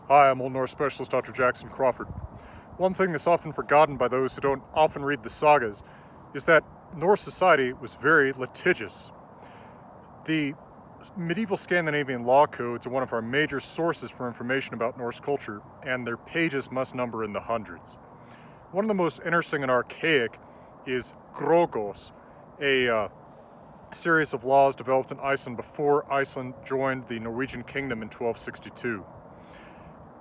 Hi, I'm Old Norse specialist Dr. Jackson Crawford. One thing that's often forgotten by those who don't often read the sagas is that Norse society was very litigious. The medieval Scandinavian law codes are one of our major sources for information about Norse culture, and their pages must number in the hundreds. One of the most interesting and archaic is Grogos, a series of laws developed in Iceland before Iceland joined the Norwegian kingdom in 1262.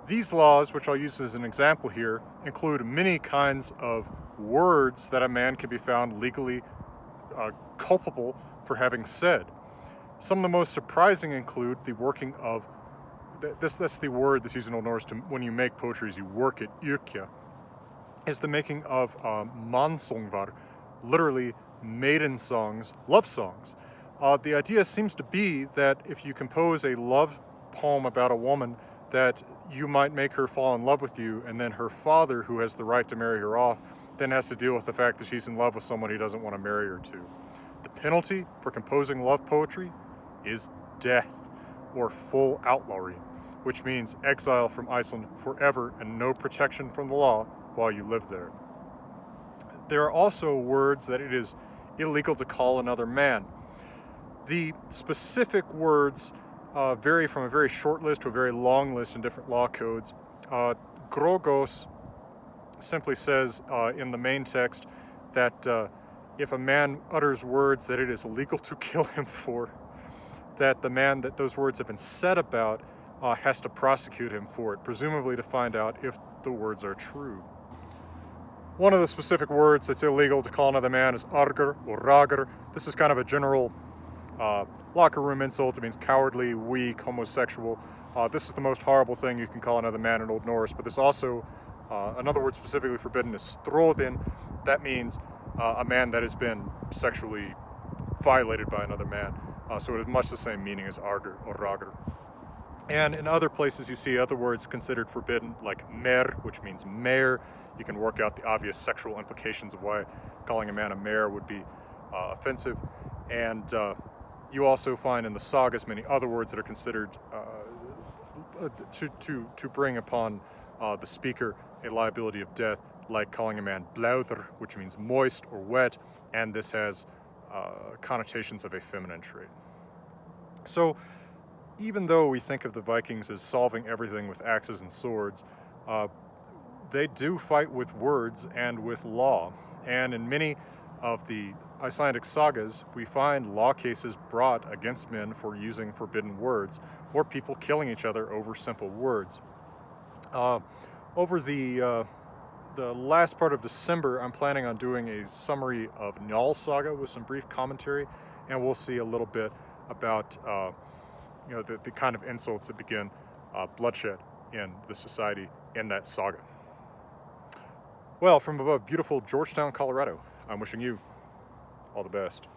These laws, which I'll use as an example here, include many kinds of words that a man can be found legally culpable for having said. Some of the most surprising include the working of, that's the word that's used in Old Norse to, when you make poetry, is you work it, yrkja, is the making of mansongvar, literally maiden songs, love songs. The idea seems to be that if you compose a love poem about a woman, that you might make her fall in love with you, and then her father, who has the right to marry her off, then has to deal with the fact that she's in love with someone he doesn't want to marry her to. The penalty for composing love poetry is death, or full outlawry, which means exile from Iceland forever and no protection from the law while you live there. There are also words that it is illegal to call another man. The specific words vary from a very short list to a very long list in different law codes. Grogos simply says in the main text that if a man utters words that it is illegal to kill him for, that the man that those words have been said about has to prosecute him for it, presumably to find out if the words are true. One of the specific words that's illegal to call another man is argur or ragur. This is kind of a general locker room insult. It means cowardly, weak, homosexual. This is the most horrible thing you can call another man in Old Norse, but there's also another word specifically forbidden is strodin. That means a man that has been sexually violated by another man. So it has much the same meaning as argur or ragur. And in other places you see other words considered forbidden, like mer, which means mare. You can work out the obvious sexual implications of why calling a man a mare would be offensive. And you also find in the sagas many other words that are considered to bring upon the speaker a liability of death, like calling a man blauther, which means moist or wet, and this has connotations of a feminine trait. So even though we think of the Vikings as solving everything with axes and swords, they do fight with words and with law. And in many of the Icelandic sagas, we find law cases brought against men for using forbidden words, or people killing each other over simple words. Over the last part of December, I'm planning on doing a summary of Njal Saga with some brief commentary, and we'll see a little bit about the kind of insults that begin bloodshed in the society in that saga. Well, from above beautiful Georgetown, Colorado, I'm wishing you all the best.